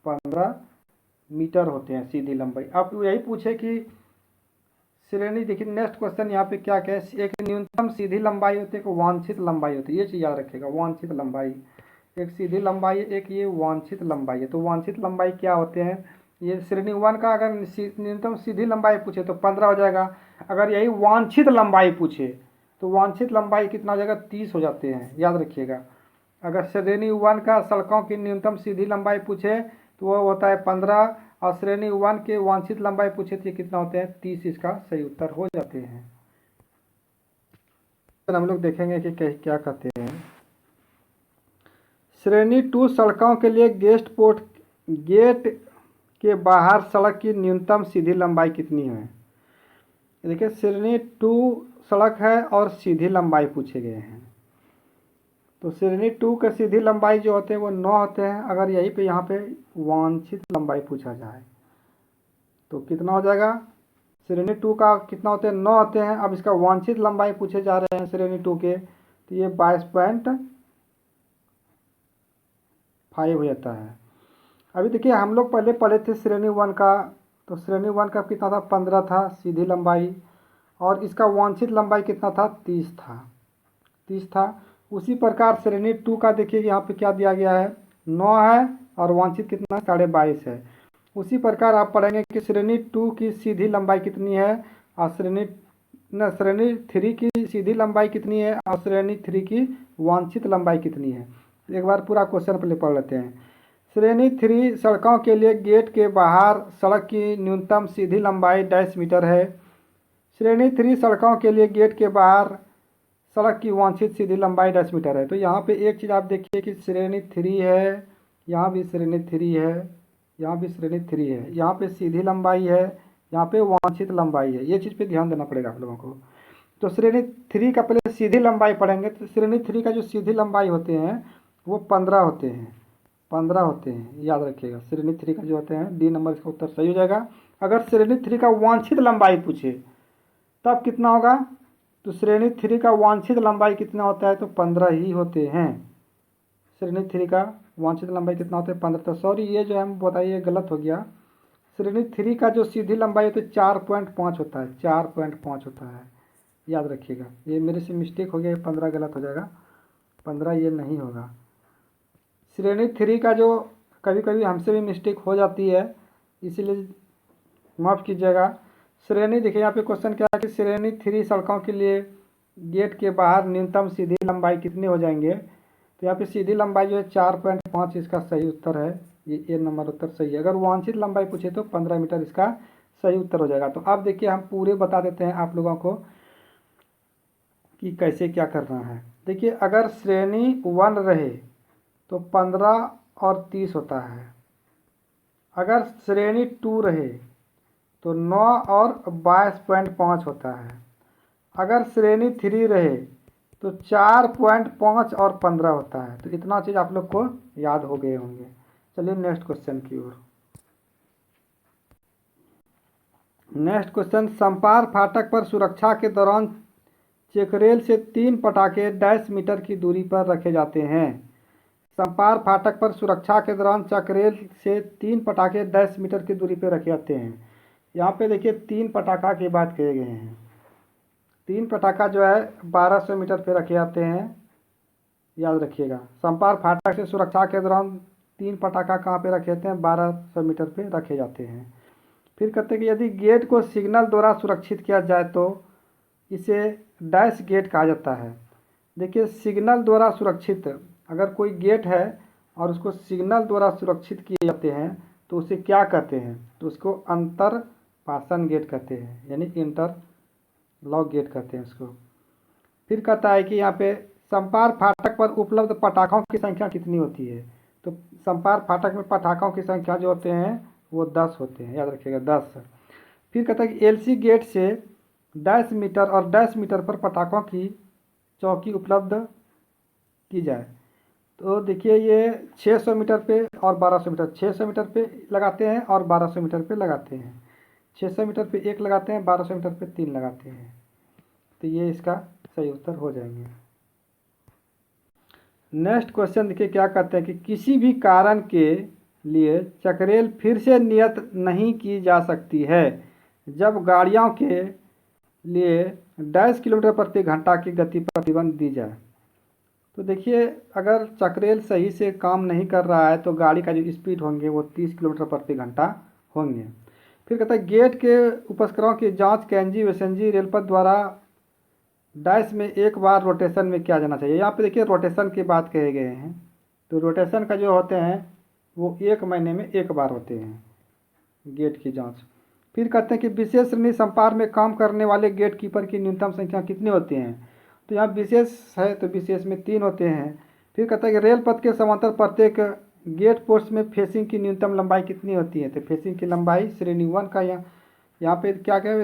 15 मीटर होते हैं सीधी लंबाई। अब यही पूछे कि श्रेणी, देखिए नेक्स्ट क्वेश्चन यहाँ पे क्या है, एक न्यूनतम सीधी लंबाई होती है, एक वांछित लंबाई होती है। ये चीज़ याद रखिएगा, वांछित लंबाई, एक सीधी लंबाई है, एक ये वांछित लंबाई है। तो वांछित लंबाई क्या होते हैं, ये श्रेणी 1 का अगर न्यूनतम सीधी लंबाई पूछे तो 15 हो जाएगा। अगर यही वांछित लंबाई पूछे तो वांछित लंबाई कितना हो जाएगा, 30 हो जाते हैं, याद रखिएगा। अगर श्रेणी 1 का सड़कों की न्यूनतम सीधी लंबाई पूछे तो वो होता है 15, और श्रेणी 1 के वांछित लंबाई पूछे तो कितना होते हैं, 30। इसका सही उत्तर हो जाते हैं। तो हम लोग देखेंगे कि क्या कहते हैं। श्रेणी 2 सड़कों के लिए गेट के बाहर सड़क की न्यूनतम सीधी लंबाई कितनी है। देखिए श्रेणी 2 सड़क है और सीधी लंबाई पूछे गए हैं। तो श्रेणी 2 के सीधी लंबाई जो होते हैं वो 9 होते हैं। अगर यहीं पे यहाँ पे वांछित लंबाई पूछा जाए तो कितना हो जाएगा, श्रेणी 2 का कितना होते हैं, 9 होते हैं। अब इसका वांछित लंबाई पूछे जा रहे हैं श्रेणी 2 के, तो ये 22.5 हो जाता है। अभी देखिए हम लोग पहले पढ़े थे श्रेणी 1 का, तो श्रेणी 1 का कितना था, 15 था सीधी लंबाई, और इसका वांछित लंबाई कितना था, 30 था। उसी प्रकार श्रेणी 2 का देखिए यहाँ पे क्या दिया गया है, 9 है, और वांछित कितना 22.5 है। उसी प्रकार आप पढ़ेंगे कि श्रेणी 2 की सीधी लंबाई कितनी है, और श्रेणी 3 की सीधी लंबाई कितनी है, और श्रेणी 3 की वांछित लंबाई कितनी है। एक बार पूरा क्वेश्चन पहले पढ़ लेते हैं। श्रेणी 3 सड़कों के लिए गेट के बाहर सड़क की न्यूनतम सीधी लंबाई 1.5 मीटर है। श्रेणी 3 सड़कों के लिए गेट के बाहर सड़क की वांछित सीधी लंबाई 1.5 मीटर है। तो यहाँ पे एक चीज़ आप देखिए कि श्रेणी 3 है, यहाँ भी श्रेणी 3 है, यहाँ भी श्रेणी 3 है, यहाँ पे सीधी लंबाई है, यहाँ पे वांछित लंबाई है। ये चीज़ पे ध्यान देना पड़ेगा आप लोगों को। तो श्रेणी 3 का पहले सीधी लंबाई पढ़ेंगे। तो श्रेणी 3 का जो सीधी लंबाई होते हैं वो 15 होते हैं, 15 होते हैं, याद रखिएगा। श्रेणी 3 का जो होते हैं, डी नंबर इसका उत्तर सही हो जाएगा। अगर श्रेणी 3 का वांछित लंबाई पूछे तब कितना होगा, तो श्रेणी 3 का वांछित लंबाई कितना होता है, तो 15 ही होते हैं। श्रेणी 3 का वांछित लंबाई कितना होता है, 15। तो सॉरी ये जो हम बताइए गलत हो गया। श्रेणी 3 का जो सीधी लंबाई होती है 4.5 होता है, 4.5 होता है, याद रखिएगा। ये मेरे से मिस्टेक हो गया, ये 15 गलत हो जाएगा, 15 ये नहीं होगा। श्रेणी 3 का जो कभी कभी हमसे भी मिस्टेक हो जाती है, इसीलिए माफ़ कीजिएगा। श्रेणी देखिए यहाँ पे क्वेश्चन क्या है कि श्रेणी 3 सड़कों के लिए गेट के बाहर न्यूनतम सीधी लंबाई कितने हो जाएंगे। तो यहाँ पे सीधी लंबाई जो है 4.5, इसका सही उत्तर है। ये ए नंबर उत्तर सही है। अगर वांछित लंबाई पूछे तो 15 मीटर इसका सही उत्तर हो जाएगा। तो अब देखिए हम पूरे बता देते हैं आप लोगों को कि कैसे क्या करना है। देखिए अगर श्रेणी 1 रहे तो 15 और 30 होता है। अगर श्रेणी 2 रहे तो 9 और 22.5 होता है। अगर श्रेणी 3 रहे तो 4.5 और 15 होता है। तो इतना चीज़ आप लोग को याद हो गए होंगे। चलिए नेक्स्ट क्वेश्चन की ओर। नेक्स्ट क्वेश्चन, संपार फाटक पर सुरक्षा के दौरान चेकरेल से 3 पटाखे डैश मीटर की दूरी पर रखे जाते हैं। संपार फाटक पर सुरक्षा के दौरान चक्रेल से 3 पटाखे डैश मीटर की दूरी पर रखे जाते हैं। यहाँ पे देखिए 3 पटाखा की बात किए गए हैं। 3 पटाखा जो है 1200 मीटर पे रखे जाते हैं, याद रखिएगा। संपार फाटक से सुरक्षा के दौरान 3 पटाखा कहाँ पे रखे जाते हैं, 1200 मीटर पे रखे जाते हैं। फिर कहते हैं कि यदि गेट को सिग्नल द्वारा सुरक्षित किया जाए तो इसे डैश गेट कहा जाता है। देखिए सिग्नल द्वारा सुरक्षित, अगर कोई गेट है और उसको सिग्नल द्वारा सुरक्षित किए जाते हैं तो उसे क्या कहते हैं, तो उसको अंतर पासन गेट कहते हैं, यानी इंटर लॉक गेट कहते हैं उसको। फिर कहता है कि यहाँ पे संपार फाटक पर उपलब्ध पटाखों की संख्या कितनी होती है। तो संपार फाटक में पटाखों की संख्या जो होते हैं वो 10 होते हैं, याद रखिएगा 10। फिर कहता है कि एलसी गेट से 10 मीटर और 10 मीटर पर पटाखों की चौकी उपलब्ध की जाए। तो देखिए ये 600 मीटर पे और 1200 मीटर, 600 मीटर पे लगाते हैं और 1200 मीटर पे लगाते हैं। 600 मीटर पे 1 लगाते हैं, 1200 मीटर पे 3 लगाते हैं। तो ये इसका सही उत्तर हो जाएंगे। नेक्स्ट क्वेश्चन देखिए क्या कहते हैं कि किसी भी कारण के लिए चक्रेल फिर से नियत नहीं की जा सकती है जब गाड़ियों के लिए 10 किलोमीटर प्रति घंटा की गति प्रतिबंध दी जाए। तो देखिए अगर चक्रेल सही से काम नहीं कर रहा है तो गाड़ी का जो स्पीड होंगे वो 30 किलोमीटर प्रति घंटा होंगे। फिर कहता है गेट के उपस्करों की जांच कैंजी वेसेंजी रेलपथ द्वारा डैश में एक बार रोटेशन में किया जाना चाहिए। यहाँ पे देखिए रोटेशन की बात कहे गए हैं। तो रोटेशन का जो होते हैं वो 1 महीने में 1 बार होते हैं गेट की जांच। फिर कहते हैं कि विशेष श्रेणी संपार में काम करने वाले गेट कीपर की न्यूनतम संख्या कितनी होती हैं। तो यहाँ विशेष है तो विशेष में 3 होते हैं। फिर कहता है कि रेल पथ के समांतर प्रत्येक गेट पोस्ट में फेसिंग की न्यूनतम लंबाई कितनी होती है। तो फेसिंग की लंबाई श्रेणी 1 का यहाँ पे क्या क्या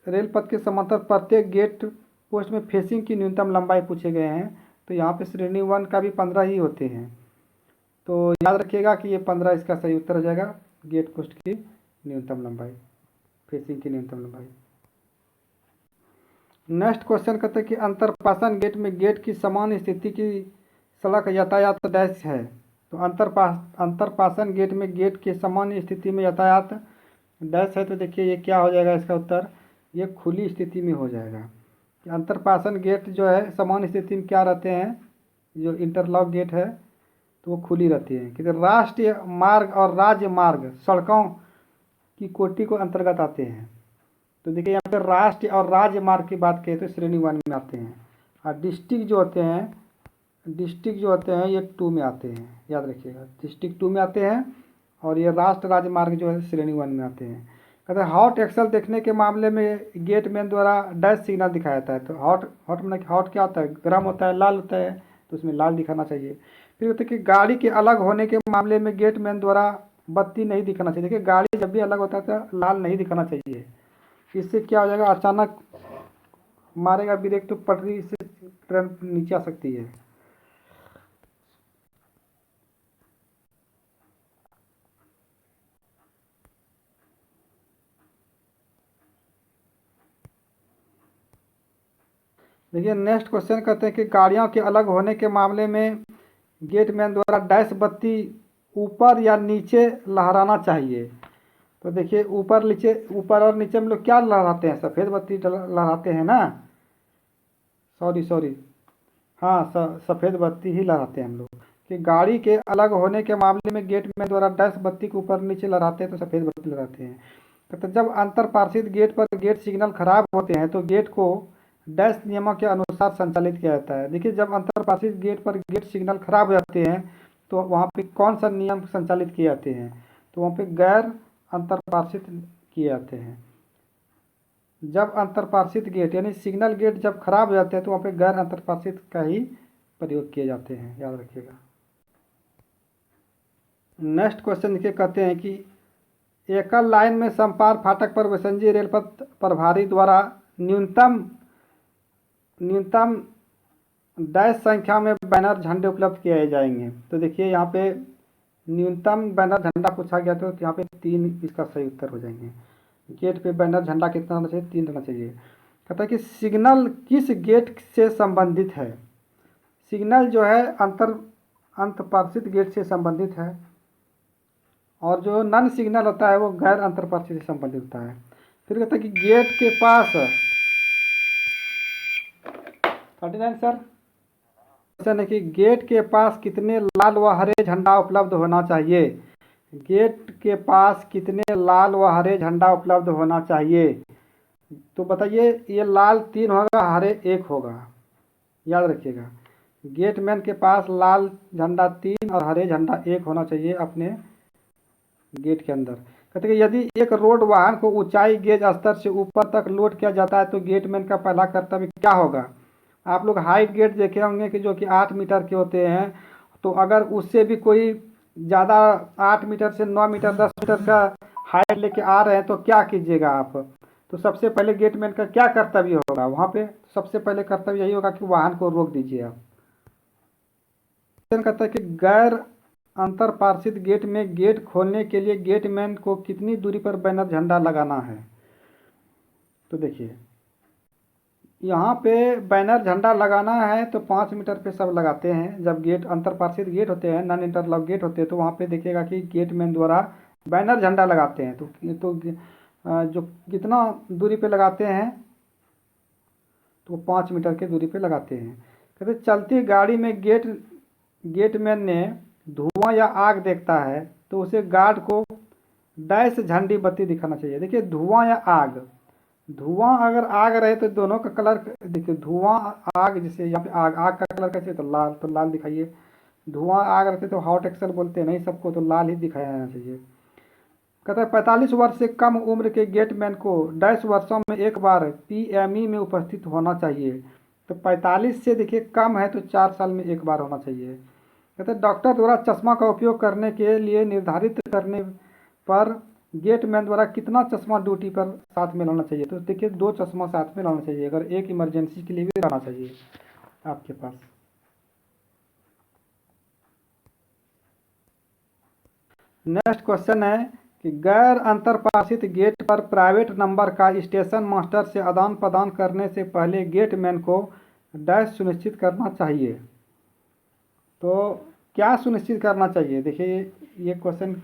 रेल पथ के समांतर प्रत्येक गेट पोस्ट में फेसिंग की न्यूनतम लंबाई पूछे गए हैं। तो यहाँ पे श्रेणी 1 का भी 15 ही होते हैं। तो याद रखिएगा कि ये 15 इसका सही उत्तर हो जाएगा, गेट पोस्ट की न्यूनतम लंबाई, फेसिंग की न्यूनतम लंबाई। नेक्स्ट क्वेश्चन कहते हैं कि अंतरपासन गेट में गेट की समान स्थिति की सड़क यातायात डैश है। तो अंतरपासन गेट में गेट की समान स्थिति में यातायात डैश है। तो देखिए ये क्या हो जाएगा इसका उत्तर, ये खुली स्थिति में हो जाएगा। अंतरपासन गेट जो है समान स्थिति में क्या रहते हैं, जो इंटरलॉक गेट है तो वो खुली रहती है। क्योंकि राष्ट्रीय मार्ग और राज्य मार्ग सड़कों की कोटि को अंतर्गत आते हैं। तो देखिए यहाँ पे राष्ट्रीय और राज्य मार्ग की बात करें तो श्रेणी 1 में आते हैं, और डिस्ट्रिक्ट जो होते हैं ये 2 में आते हैं, याद रखिएगा। डिस्ट्रिक्ट 2 में आते हैं और ये राष्ट्र राज्य मार्ग जो है श्रेणी 1 में आते हैं। कहते हैं हॉट एक्सल देखने के मामले में गेट मैन द्वारा डैश सिग्नल दिखाया जाता है। तो हॉट क्या होता है, गर्म होता है, लाल होता है, तो उसमें लाल दिखाना चाहिए। फिर कहते हैं कि गाड़ी के अलग होने के मामले में गेट मैन द्वारा बत्ती नहीं दिखाना चाहिए। देखिए गाड़ी जब भी अलग होता है तो लाल नहीं दिखाना चाहिए। इससे क्या हो जाएगा, अचानक मारेगा ब्रेक तो पटरी से ट्रेन नीचे आ सकती है। देखिए नेक्स्ट क्वेश्चन कहते हैं कि गाड़ियों के अलग होने के मामले में गेटमैन द्वारा डैश बत्ती ऊपर या नीचे लहराना चाहिए। तो देखिए ऊपर और नीचे हम लोग क्या लहराते हैं, सफ़ेद बत्ती लहराते हैं ना। सॉरी, हाँ सफ़ेद बत्ती ही लहराते हैं हम लोग। कि गाड़ी के अलग होने के मामले में गेटमैन द्वारा डैश बत्ती को ऊपर नीचे लहराते हैं तो सफ़ेद बत्ती लहराते हैं। तो जब अंतर पार्षद गेट पर गेट सिग्नल खराब होते हैं तो गेट को डैश नियमों के अनुसार संचालित किया जाता है। देखिए जब अंतर पार्षद गेट पर गेट सिग्नल खराब हो जाते हैं तो वहाँ पे कौन सा नियम संचालित किए जाते हैं, तो वहाँ पे गैर अंतर पार्षद किए जाते हैं। जब अंतरपार्श्वित गेट यानी सिग्नल गेट जब खराब हो जाते हैं तो वहाँ पे गैर अंतरपार्श्वित का ही प्रयोग किए जाते हैं, याद रखिएगा। नेक्स्ट क्वेश्चन देखिए कहते हैं कि एकल लाइन में समपार फाटक पर वैसंजी रेल पथ प्रभारी द्वारा न्यूनतम डैश संख्या में बैनर झंडे उपलब्ध किए जाएंगे। तो देखिए यहाँ पे न्यूनतम बैनर झंडा पूछा गया तो यहाँ पे 3 इसका सही उत्तर हो जाएंगे। गेट पे बैनर झंडा कितना होना चाहिए, 3 होना चाहिए। कहता है कि सिग्नल किस गेट से संबंधित है। सिग्नल जो है अंतरपार्श्वित गेट से संबंधित है और जो नॉन सिग्नल होता है वो गैर अंतरपार्श्वित से संबंधित होता है। फिर कहता है कि गेट के पास 39 सर क्वेश्चन है कि गेट के पास कितने लाल व हरे झंडा उपलब्ध होना चाहिए। गेट के पास कितने लाल व हरे झंडा उपलब्ध होना चाहिए। तो बताइए, ये लाल 3 होगा, हरे 1 होगा, याद रखिएगा। गेटमैन के पास लाल झंडा 3 और हरे झंडा 1 होना चाहिए अपने गेट के अंदर। कहते हैं कि यदि एक रोड वाहन को ऊंचाई गेज स्तर से ऊपर तक लोड किया जाता है तो गेटमैन का पहला कर्तव्य क्या होगा। आप लोग हाइट गेट देखे होंगे कि जो कि 8 मीटर के होते हैं, तो अगर उससे भी कोई ज़्यादा 8 मीटर से 9 मीटर 10 मीटर का हाइट लेके आ रहे हैं तो क्या कीजिएगा आप। तो सबसे पहले गेटमैन का क्या कर्तव्य होगा वहाँ पे, सबसे पहले कर्तव्य यही होगा कि वाहन को रोक दीजिए आप। कहता है कि गैर अंतरपार्श्वित गेट में गेट खोलने के लिए गेटमैन को कितनी दूरी पर बैनर झंडा लगाना है। तो देखिए यहाँ पे बैनर झंडा लगाना है तो 5 मीटर पे सब लगाते हैं। जब गेट अंतरपार्श्वित गेट होते हैं, नॉन इंटरलॉक गेट होते हैं, तो वहाँ पे देखिएगा कि गेटमैन द्वारा बैनर झंडा लगाते हैं। तो जो कितना दूरी पे लगाते हैं, तो 5 मीटर के दूरी पे लगाते हैं। कहते चलती गाड़ी में गेटमैन ने धुआं या आग देखता है तो उसे गार्ड को डैश झंडी बत्ती दिखाना चाहिए। देखिए धुआं या आग, धुआं अगर आग रहे तो दोनों का कलर देखिए, धुआं आग, जैसे यहाँ पे आग का कलर कैसे, तो लाल दिखाइए। धुआं आग रहते तो हॉट एक्सल बोलते हैं, नहीं सबको तो लाल ही दिखाया जाना चाहिए। कहता है 45 वर्ष से कम उम्र के गेटमैन को 10 वर्षों में एक बार पीएमई में उपस्थित होना चाहिए। तो 45 से देखिए कम है तो 4 साल में एक बार होना चाहिए। कहते हैं डॉक्टर द्वारा चश्मा का उपयोग करने के लिए निर्धारित करने पर गेटमैन द्वारा कितना चश्मा ड्यूटी पर साथ में लाना चाहिए। तो देखिए 2 चश्मा साथ में लाना चाहिए, अगर एक इमरजेंसी के लिए भी रहना चाहिए आपके पास। नेक्स्ट क्वेश्चन है कि गैर अंतरपार्श्वित गेट पर प्राइवेट नंबर का स्टेशन मास्टर से आदान प्रदान करने से पहले गेटमैन को डैश सुनिश्चित करना चाहिए। तो क्या सुनिश्चित करना चाहिए, देखिए ये क्वेश्चन।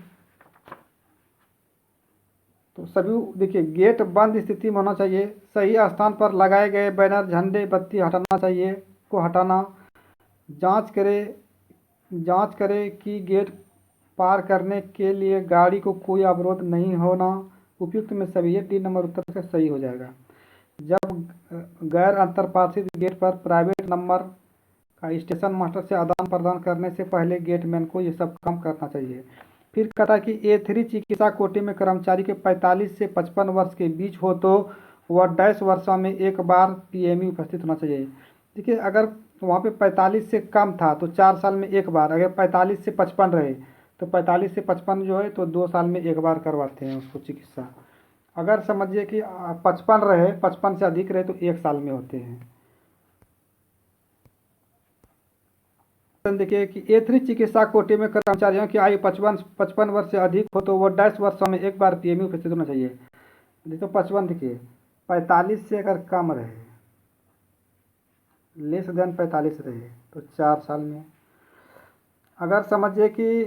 तो सभी देखिए गेट बंद स्थिति में होना चाहिए, सही स्थान पर लगाए गए बैनर झंडे बत्ती हटाना चाहिए को हटाना, जांच करे कि गेट पार करने के लिए गाड़ी को कोई अवरोध नहीं होना। उपयुक्त में सभी, ये 3 नंबर उत्तर से सही हो जाएगा। जब गैर अंतरपार्श्वित गेट पर प्राइवेट नंबर का स्टेशन मास्टर से आदान प्रदान करने से पहले गेटमैन को ये सब काम करना चाहिए। फिर कहता है कि A3 चिकित्सा कोटि में कर्मचारी के 45 से 55 वर्ष के बीच हो तो वह 10 वर्षों में एक बार पीएमई उपस्थित होना चाहिए। देखिए अगर वहाँ पे 45 से कम था तो 4 साल में एक बार, अगर 45 से 55 रहे तो 45 से 55 जो है तो 2 साल में एक बार करवाते हैं उसको चिकित्सा। अगर समझिए कि 55 रहे, 55 से अधिक रहे तो 1 साल में होते हैं। देखिए कि A3 चिकित्सा कोटि में कर्मचारियों की आयु 55 वर्ष से अधिक हो तो वो 10 वर्षों में एक बार पीएमई उपस्थित होना चाहिए। देखो 55 देखिए, 45 से अगर कम रहे लेस देन 45 रहे तो 4 साल में। अगर समझिए कि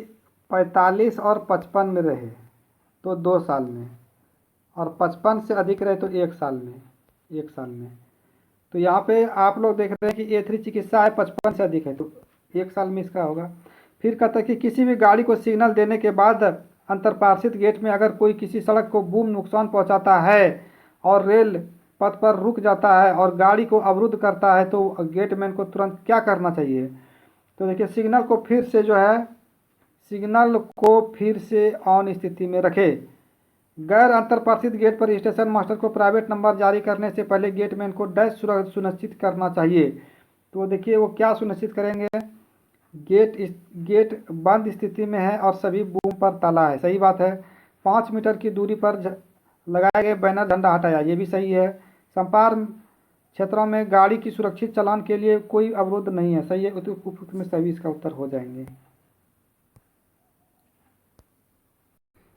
45 और 55 में रहे तो 2 साल में, और 55 से अधिक रहे तो 1 साल में, 1 साल में। तो यहाँ पे आप लोग देख रहे हैं कि A3 चिकित्सा है, 55 से अधिक है तो 1 साल में इसका होगा। फिर कहता है कि किसी भी गाड़ी को सिग्नल देने के बाद अंतरपार्श्विक गेट में अगर कोई किसी सड़क को बूम नुकसान पहुंचाता है और रेल पथ पर रुक जाता है और गाड़ी को अवरुद्ध करता है तो गेटमैन को तुरंत क्या करना चाहिए। तो देखिए सिग्नल को फिर से जो है, सिग्नल को फिर से ऑन स्थिति में रखें। गैर अंतरपार्श्विक गेट पर स्टेशन मास्टर को प्राइवेट नंबर जारी करने से पहले गेटमैन को डैश सुनिश्चित करना चाहिए। तो देखिए वो क्या सुनिश्चित करेंगे, गेट बंद स्थिति में है और सभी बूम पर ताला है, सही बात है। 5 मीटर की दूरी पर लगाए गए बैनर झंडा हटाया, ये भी सही है। संपार क्षेत्रों में गाड़ी की सुरक्षित चालान के लिए कोई अवरोध नहीं है, सही है। उपयुक्त में सभी इसका उत्तर हो जाएंगे।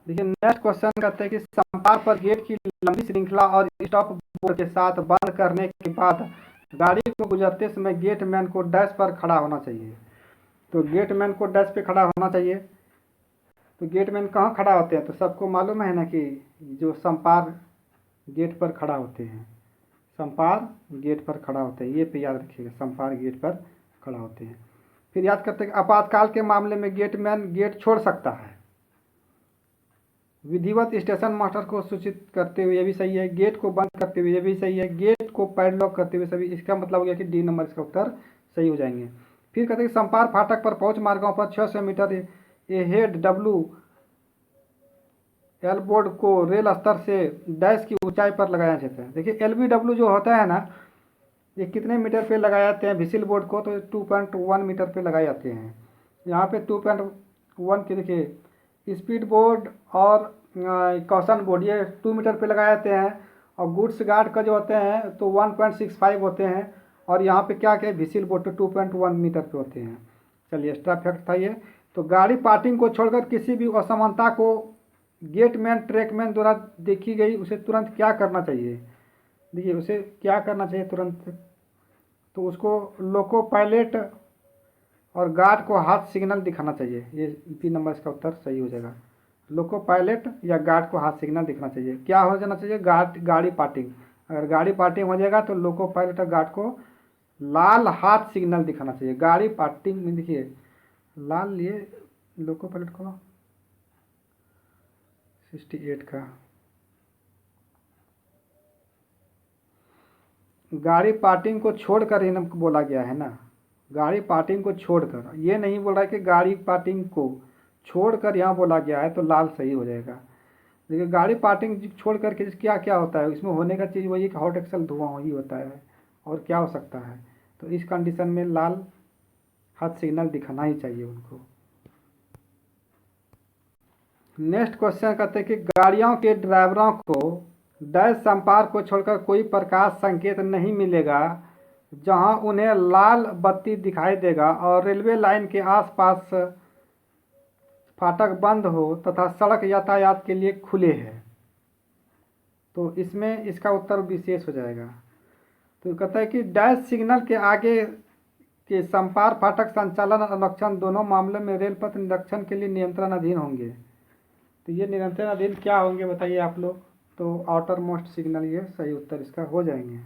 देखिए नेक्स्ट क्वेश्चन कहते हैं कि संपार पर गेट की लंबी श्रृंखला और स्टॉप बोर्ड के साथ बंद करने के बाद गाड़ी को गुजरते समय गेटमैन को डैश पर खड़ा होना चाहिए। तो गेटमैन को डैश पे खड़ा होना चाहिए। तो गेटमैन कहाँ खड़ा होते हैं, तो सबको मालूम है ना कि जो संपार गेट पर खड़ा होते हैं, संपार गेट पर खड़ा होते हैं, ये पे याद रखिएगा, संपार गेट पर खड़ा होते हैं। फिर याद करते हैं कि आपातकाल के मामले में गेटमैन गेट छोड़ सकता है, विधिवत स्टेशन मास्टर को सूचित करते हुए, ये भी सही है। गेट को बंद करते हुए, ये भी सही है। गेट को पैडलॉक करते हुए, सभी। इसका मतलब हो गया कि डी नंबर इसका उत्तर सही हो जाएंगे। फिर कहते हैं संपार फाटक पर पहुंच मार्गों पर 600 मीटर हेड एल बोर्ड को रेल स्तर से डैश की ऊंचाई पर लगाया जाता है। देखिए LBW जो होता है ना, ये कितने मीटर पे लगाए जाते हैं विसिल बोर्ड को, तो 2.1 मीटर पे लगाए जाते हैं। यहाँ पे 2.1 के देखिए स्पीड बोर्ड और कॉशन बोर्ड ये 2 मीटर पे लगाए जाते हैं, और गुड्स गार्ड का जो होते हैं तो 1.65 होते हैं, और यहाँ पे क्या क्या विसिल बोर्ड तो 2.1 मीटर पे होते हैं। चलिए एक्स्ट्रा फैक्ट था ये। तो गाड़ी पार्किंग को छोड़कर किसी भी असमानता को गेटमैन ट्रैकमैन द्वारा देखी गई उसे तुरंत क्या करना चाहिए। देखिए उसे क्या करना चाहिए तुरंत, तो उसको लोको पायलट और गार्ड को हाथ सिग्नल दिखाना चाहिए। ये बी नंबर इसका उत्तर सही हो जाएगा। लोको पायलट या गार्ड को हाथ सिग्नल दिखना चाहिए। क्या हो जाना चाहिए, गाड़ी पार्किंग। अगर गाड़ी पार्किंग हो जाएगा तो लोको पायलट और गार्ड को लाल हाथ सिग्नल दिखाना चाहिए। गाड़ी पार्किंग में देखिए लाल लिए लोको पायलट को 68 का, गाड़ी पार्किंग को छोड़कर ही बोला गया है ना, गाड़ी पार्किंग को छोड़कर, ये नहीं बोल रहा है कि गाड़ी पार्किंग को छोड़कर यहाँ बोला गया है, तो लाल सही हो जाएगा। देखिए गाड़ी पार्किंग छोड़ करके क्या क्या होता है, इसमें होने का चीज़ वही हॉट एक्सल धुआं ही होता है, और क्या हो सकता है। तो इस कंडीशन में लाल हाथ सिग्नल दिखाना ही चाहिए उनको। नेक्स्ट क्वेश्चन कहते हैं कि गाड़ियों के ड्राइवरों को डैश संपार को छोड़कर कोई प्रकाश संकेत नहीं मिलेगा जहां उन्हें लाल बत्ती दिखाई देगा और रेलवे लाइन के आसपास फाटक बंद हो तथा सड़क यातायात के लिए खुले हैं। तो इसमें इसका उत्तर विशेष हो जाएगा। तो कहता है कि डैश सिग्नल के आगे के संपार फाटक संचालन और निरीक्षण दोनों मामलों में रेल पथ निरीक्षण के लिए नियंत्रण अधीन होंगे। तो ये नियंत्रण अधीन क्या होंगे बताइए आप लोग, तो आउटर मोस्ट सिग्नल, ये सही उत्तर इसका हो जाएंगे।